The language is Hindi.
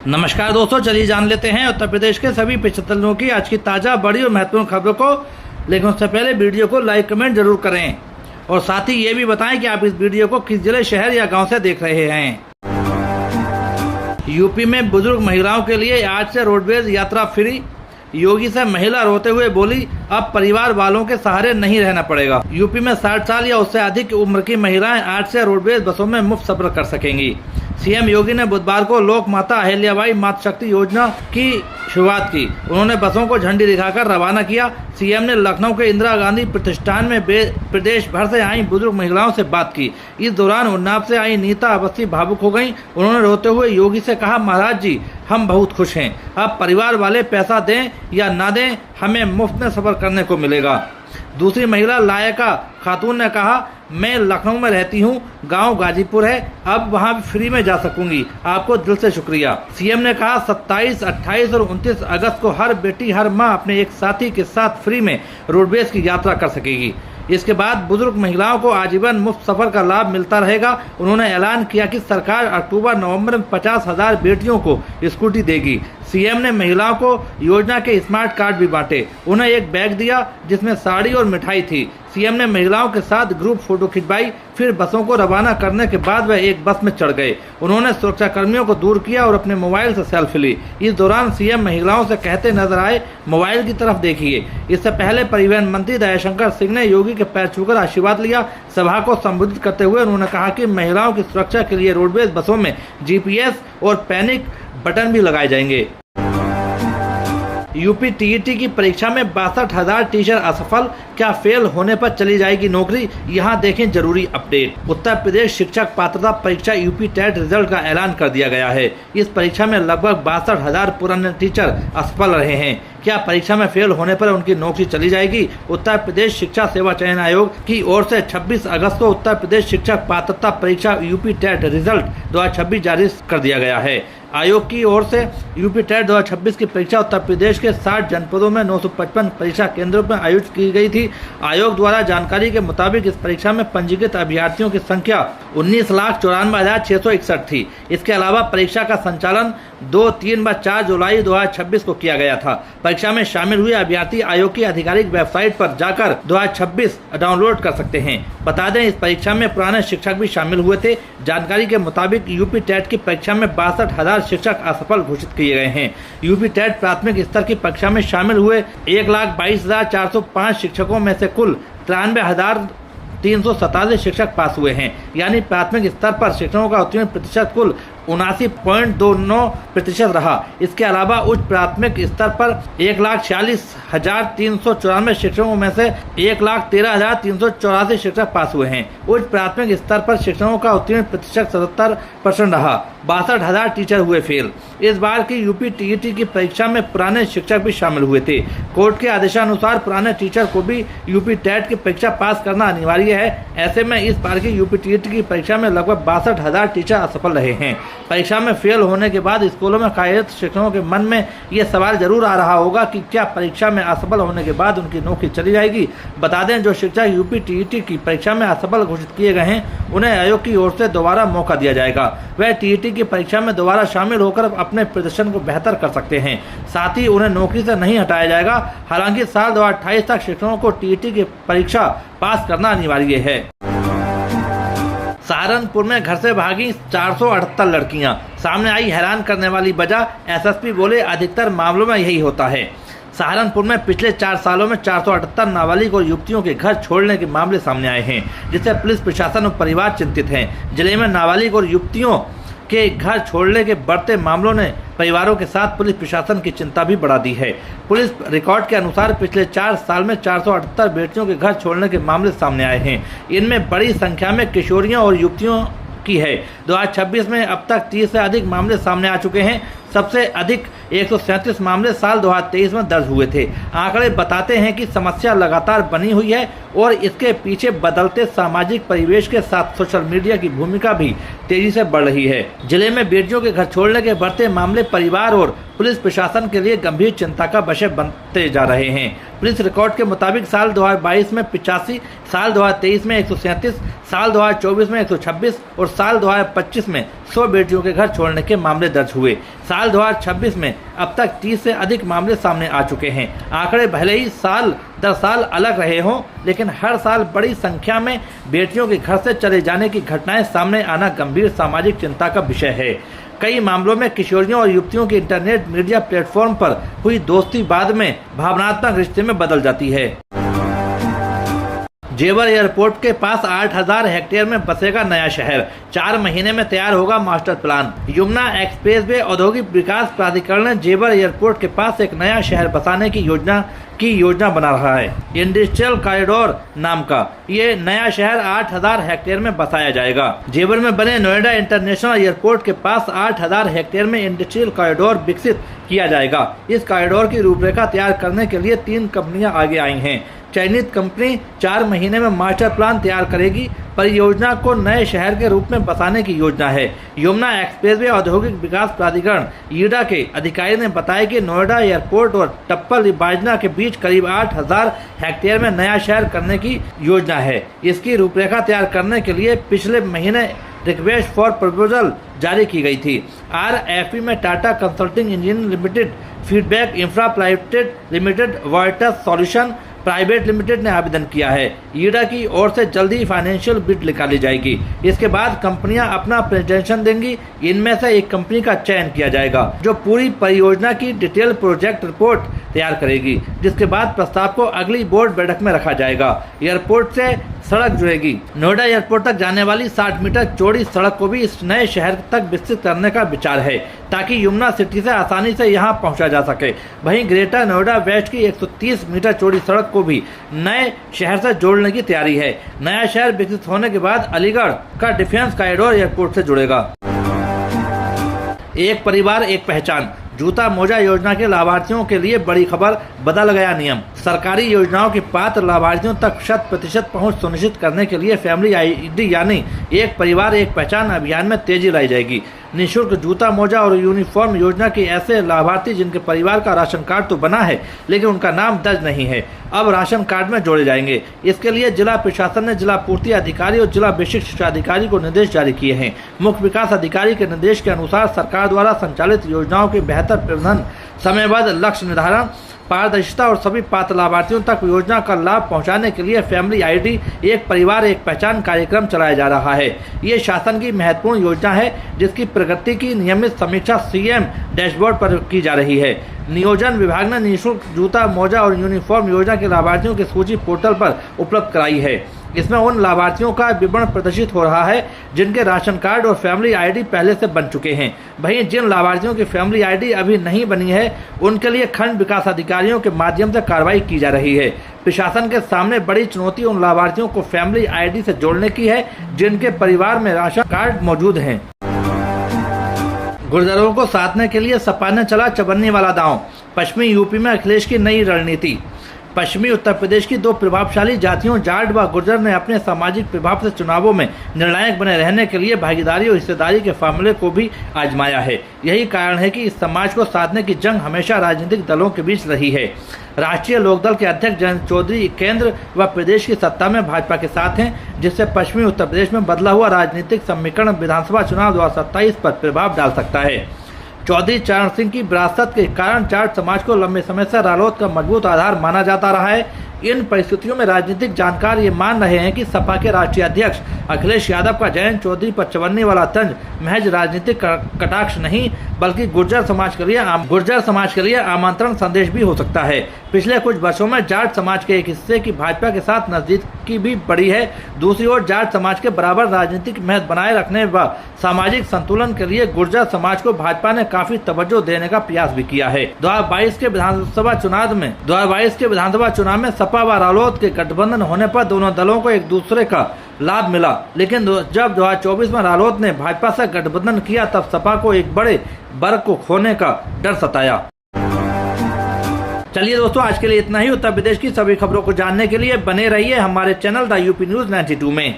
नमस्कार दोस्तों, चलिए जान लेते हैं उत्तर प्रदेश के सभी 75 लोगों की आज की ताज़ा बड़ी और महत्वपूर्ण खबरों को। लेकिन उससे पहले वीडियो को लाइक कमेंट जरूर करें और साथ ही ये भी बताएं कि आप इस वीडियो को किस जिले, शहर या गांव से देख रहे हैं। यूपी में बुजुर्ग महिलाओं के लिए आज से रोडवेज यात्रा फ्री। योगी से महिला रोते हुए बोली, अब परिवार वालों के सहारे नहीं रहना पड़ेगा। यूपी में 60 साल या उससे अधिक उम्र की महिलाएं आज से रोडवेज बसों में मुफ्त सफर कर सकेंगी। सीएम योगी ने बुधवार को लोक माता अहिल्याबाई मातृशक्ति योजना की शुरुआत की। उन्होंने बसों को झंडी दिखाकर रवाना किया। सीएम ने लखनऊ के इंदिरा गांधी प्रतिष्ठान में प्रदेश भर से आई बुजुर्ग महिलाओं से बात की। इस दौरान उन्नाव से आई नीता अवस्थी भावुक हो गईं। उन्होंने रोते हुए योगी से कहा, महाराज जी, हम बहुत खुश हैं। अब परिवार वाले पैसा दें या ना दें, हमें मुफ्त में सफर करने को मिलेगा। दूसरी महिला लायका खातून ने कहा, मैं लखनऊ में रहती हूँ, गांव गाजीपुर है, अब वहां भी फ्री में जा सकूंगी। आपको दिल से शुक्रिया। सीएम ने कहा, 27, 28 और 29 अगस्त को हर बेटी हर माँ अपने एक साथी के साथ फ्री में रोडवेज की यात्रा कर सकेगी। इसके बाद बुजुर्ग महिलाओं को आजीवन मुफ्त सफर का लाभ मिलता रहेगा। उन्होंने ऐलान किया कि सरकार अक्टूबर-नवंबर में 50,000 बेटियों को स्कूटी देगी। सीएम ने महिलाओं को योजना के स्मार्ट कार्ड भी बांटे। उन्हें एक बैग दिया जिसमें साड़ी और मिठाई थी। सीएम ने महिलाओं के साथ ग्रुप फोटो खिंचवाई। फिर बसों को रवाना करने के बाद वह एक बस में चढ़ गए। उन्होंने सुरक्षा कर्मियों को दूर किया और अपने मोबाइल से सेल्फी ली। इस दौरान सीएम महिलाओं से कहते नजर आए, मोबाइल की तरफ देखिए। इससे पहले परिवहन मंत्री दयाशंकर सिंह ने योगी के पैर छूकर आशीर्वाद लिया। सभा को संबोधित करते हुए उन्होंने कहा कि महिलाओं की सुरक्षा के लिए रोडवेज बसों में जीपीएस और पैनिक बटन भी लगाए जाएंगे। यूपी टीईटी की परीक्षा में 62,000 टीचर असफल, क्या फेल होने पर चली जाएगी नौकरी? यहाँ देखें जरूरी अपडेट। उत्तर प्रदेश शिक्षक पात्रता परीक्षा यूपी टेट रिजल्ट का ऐलान कर दिया गया है। इस परीक्षा में लगभग 62,000 पुराने टीचर असफल रहे हैं। क्या परीक्षा में फेल होने पर उनकी नौकरी चली जाएगी? उत्तर प्रदेश शिक्षा सेवा चयन आयोग की ओर से 26 अगस्त को उत्तर प्रदेश शिक्षक पात्रता परीक्षा यूपी टेट रिजल्ट 2026 जारी कर दिया गया है। आयोग की ओर से यूपी टेट 2026 की परीक्षा उत्तर प्रदेश के 60 जनपदों में 955 परीक्षा केंद्रों पर आयोजित की गई थी। आयोग द्वारा जानकारी के मुताबिक इस परीक्षा में पंजीकृत अभ्यर्थियों की संख्या 19,94,661 थी। इसके अलावा परीक्षा का संचालन 2, 3 व 4 जुलाई 2026 को किया गया था। परीक्षा में शामिल हुए अभ्यर्थी आयोग की आधिकारिक वेबसाइट पर जाकर 2026 डाउनलोड कर सकते हैं। बता दें, इस परीक्षा में पुराने शिक्षक भी शामिल हुए थे। जानकारी के मुताबिक यूपी टेट की परीक्षा में 62,000 शिक्षक असफल घोषित किए गए हैं। यूपी टेट प्राथमिक स्तर की परीक्षा में शामिल हुए 1,22,405 शिक्षकों में से कुल 93,387 शिक्षक पास हुए हैं। यानी प्राथमिक स्तर पर शिक्षकों का उत्तीर्ण प्रतिशत कुल 79.29% रहा। इसके अलावा उच्च प्राथमिक स्तर पर 1,46,394 शिक्षकों में से 1,13,384 शिक्षक पास हुए हैं। उच्च प्राथमिक स्तर पर शिक्षकों का उत्तीर्ण प्रतिशत 77% रहा। 62,000 टीचर हुए फेल। इस बार की यूपी टीईटी की परीक्षा में पुराने शिक्षक भी शामिल हुए थे। कोर्ट के आदेशानुसार पुराने टीचर को भी यूपी टेट की परीक्षा पास करना अनिवार्य है। ऐसे में इस बार की यूपी टीईटी की परीक्षा में लगभग 62,000 टीचर असफल रहे हैं। परीक्षा में फेल होने के बाद स्कूलों में कार्यरत शिक्षकों के मन में ये सवाल जरूर आ रहा होगा कि क्या परीक्षा में असफल होने के बाद उनकी नौकरी चली जाएगी। बता दें, जो शिक्षक यूपी टीईटी की परीक्षा में असफल घोषित किए गए हैं, उन्हें आयोग की ओर से दोबारा मौका दिया जाएगा। वह टीईटी की परीक्षा में दोबारा शामिल होकर अपने प्रदर्शन को बेहतर कर सकते हैं। साथ ही उन्हें नौकरी से नहीं हटाया जाएगा। हालांकि साल 2028 तक शिक्षकों को टीईटी की परीक्षा पास करना अनिवार्य है। सहारनपुर में घर से भागी 478 लड़कियां, सामने आई हैरान करने वाली वजह। एसएसपी बोले, अधिकतर मामलों में यही होता है। सहारनपुर में पिछले 4 सालों में 478 नाबालिग और युवतियों के घर छोड़ने के मामले सामने आए हैं, जिससे पुलिस प्रशासन और परिवार चिंतित हैं। जिले में नाबालिग और युवतियों के घर छोड़ने के बढ़ते मामलों ने परिवारों के साथ पुलिस प्रशासन की चिंता भी बढ़ा दी है। पुलिस रिकॉर्ड के अनुसार पिछले 4 साल में 478 बेटियों के घर छोड़ने के मामले सामने आए हैं। इनमें बड़ी संख्या में किशोरियों और युवतियों की है। 2026 में अब तक 30 से अधिक मामले सामने आ चुके हैं। सबसे अधिक 137 मामले साल 2023 में दर्ज हुए थे। आंकड़े बताते हैं कि समस्या लगातार बनी हुई है और इसके पीछे बदलते सामाजिक परिवेश के साथ सोशल मीडिया की भूमिका भी तेजी से बढ़ रही है। जिले में बेटियों के घर छोड़ने के बढ़ते मामले परिवार और पुलिस प्रशासन के लिए गंभीर चिंता का विषय बनते जा रहे हैं। पुलिस रिकॉर्ड के मुताबिक साल 2022 में 85, साल 2023 में 137, साल 2024 में 126 और साल 2025 में 100 बेटियों के घर छोड़ने के मामले दर्ज हुए। साल 2026 में अब तक 30 से अधिक मामले सामने आ चुके हैं। आंकड़े भले ही साल दर साल अलग रहे हों, लेकिन हर साल बड़ी संख्या में बेटियों के घर से चले जाने की घटनाएं सामने आना गंभीर सामाजिक चिंता का विषय है। कई मामलों में किशोरियों और युवतियों की इंटरनेट मीडिया प्लेटफॉर्म पर हुई दोस्ती बाद में भावनात्मक रिश्ते में बदल जाती है। जेवर एयरपोर्ट के पास 8000 हेक्टेयर में बसेगा नया शहर, 4 महीने में तैयार होगा मास्टर प्लान। यमुना एक्सप्रेसवे औद्योगिक विकास प्राधिकरण ने जेवर एयरपोर्ट के पास एक नया शहर बसाने की योजना बना रहा है। इंडस्ट्रियल कॉरिडोर नाम का ये नया शहर 8000 हेक्टेयर में बसाया जाएगा। जेवर में बने नोएडा इंटरनेशनल एयरपोर्ट के पास 8000 हेक्टेयर में इंडस्ट्रियल कॉरिडोर विकसित किया जाएगा। इस कॉरिडोर की रूपरेखा तैयार करने के लिए 3 कंपनियां आगे आई हैं। चयनित कंपनी 4 महीने में मास्टर प्लान तैयार करेगी। परियोजना को नए शहर के रूप में बसाने की योजना है। यमुना एक्सप्रेसवे औद्योगिक विकास प्राधिकरण ईडा के अधिकारी ने बताया कि नोएडा एयरपोर्ट और टप्पल बाजना के बीच करीब 8000 हेक्टेयर में नया शहर करने की योजना है। इसकी रूपरेखा तैयार करने के लिए पिछले महीने रिक्वेस्ट फॉर प्रपोजल जारी की गई थी। RFP में Tata Consulting Engineering Limited, Feedback Infra Private Limited, Voyants Solution Private Limited ने आवेदन किया है। ईडा की ओर से जल्दी ही फाइनेंशियल बिड निकाली जाएगी। इसके बाद कंपनियां अपना प्रेजेंटेशन देंगी। इनमें से एक कंपनी का चयन किया जाएगा जो पूरी परियोजना की डिटेल प्रोजेक्ट रिपोर्ट तैयार करेगी, जिसके बाद प्रस्ताव को अगली बोर्ड बैठक में रखा जाएगा। एयरपोर्ट से सड़क जुड़ेगी। नोएडा एयरपोर्ट तक जाने वाली 60 मीटर चौड़ी सड़क को भी इस नए शहर तक विकसित करने का विचार है, ताकि यमुना सिटी से आसानी से यहां पहुंचा जा सके। वहीं ग्रेटर नोएडा वेस्ट की 130 मीटर चौड़ी सड़क को भी नए शहर से जोड़ने की तैयारी है। नया शहर विकसित होने के बाद अलीगढ़ का डिफेंस कॉरिडोर एयरपोर्ट से जुड़ेगा। एक परिवार एक पहचान, जूता मोजा योजना के लाभार्थियों के लिए बड़ी खबर, बदल गया नियम। सरकारी योजनाओं के पात्र लाभार्थियों तक 100% पहुंच सुनिश्चित करने के लिए फैमिली आईडी यानी एक परिवार एक पहचान अभियान में तेजी लाई जाएगी। निःशुल्क जूता मोजा और यूनिफॉर्म योजना के ऐसे लाभार्थी जिनके परिवार का राशन कार्ड तो बना है लेकिन उनका नाम दर्ज नहीं है, अब राशन कार्ड में जोड़े जाएंगे। इसके लिए जिला प्रशासन ने जिला पूर्ति अधिकारी और जिला बेसिक शिक्षा अधिकारी को निर्देश जारी किए हैं। मुख्य विकास अधिकारी के निर्देश के अनुसार सरकार द्वारा संचालित योजनाओं के बेहतर प्रबंधन, समयबद्ध लक्ष्य निर्धारण, पारदर्शिता और सभी पात्र लाभार्थियों तक योजना का लाभ पहुंचाने के लिए फैमिली आईडी एक परिवार एक पहचान कार्यक्रम चलाया जा रहा है। ये शासन की महत्वपूर्ण योजना है जिसकी प्रगति की नियमित समीक्षा सीएम डैशबोर्ड पर की जा रही है। नियोजन विभाग ने निःशुल्क जूता मोजा और यूनिफॉर्म योजना के लाभार्थियों की सूची पोर्टल पर उपलब्ध कराई है। इसमें उन लाभार्थियों का विवरण प्रदर्शित हो रहा है जिनके राशन कार्ड और फैमिली आईडी पहले से बन चुके हैं। वहीं जिन लाभार्थियों की फैमिली आईडी अभी नहीं बनी है उनके लिए खंड विकास अधिकारियों के माध्यम से कार्रवाई की जा रही है। प्रशासन के सामने बड़ी चुनौती उन लाभार्थियों को फैमिली आईडी से जोड़ने की है जिनके परिवार में राशन कार्ड मौजूद हैं। गुर्जरों को साधने के लिए सपा ने चला चवन्नी वाला दांव, पश्चिमी यूपी में अखिलेश की नई रणनीति। पश्चिमी उत्तर प्रदेश की 2 प्रभावशाली जातियों जाट व गुर्जर ने अपने सामाजिक प्रभाव से चुनावों में निर्णायक बने रहने के लिए भागीदारी और हिस्सेदारी के फार्मूले को भी आजमाया है। यही कारण है कि इस समाज को साधने की जंग हमेशा राजनीतिक दलों के बीच रही है। राष्ट्रीय लोकदल के अध्यक्ष जयंत चौधरी केंद्र व प्रदेश की सत्ता में भाजपा के साथ हैं, जिससे पश्चिमी उत्तर प्रदेश में बदला हुआ राजनीतिक समीकरण विधानसभा चुनाव 2027 पर प्रभाव डाल सकता है। चौधरी चरण सिंह की विरासत के कारण जाट समाज को लंबे समय से रालोद का मजबूत आधार माना जाता रहा है। इन परिस्थितियों में राजनीतिक जानकार ये मान रहे हैं कि सपा के राष्ट्रीय अध्यक्ष अखिलेश यादव का जयंत चौधरी पर चवन्नी वाला तंज महज राजनीतिक कटाक्ष नहीं बल्कि गुर्जर समाज के लिए आमंत्रण संदेश भी हो सकता है। पिछले कुछ वर्षों में जाट समाज के एक हिस्से की भाजपा के साथ नजदीकी भी बढ़ी है। दूसरी ओर जाट समाज के बराबर राजनीतिक महत्व बनाए रखने व सामाजिक संतुलन के लिए गुर्जर समाज को भाजपा ने काफी तवज्जो देने का प्रयास भी किया है। 2022 के विधानसभा चुनाव में सपा व रालोद के गठबंधन होने पर दोनों दलों को एक दूसरे का लाभ मिला, लेकिन जब 2024 में रालोद ने भाजपा से गठबंधन किया तब सपा को एक बड़े वर्ग को खोने का डर सताया। चलिए दोस्तों, आज के लिए इतना ही। उत्तर प्रदेश की सभी खबरों को जानने के लिए बने रहिए हमारे चैनल द यूपी न्यूज 92 में।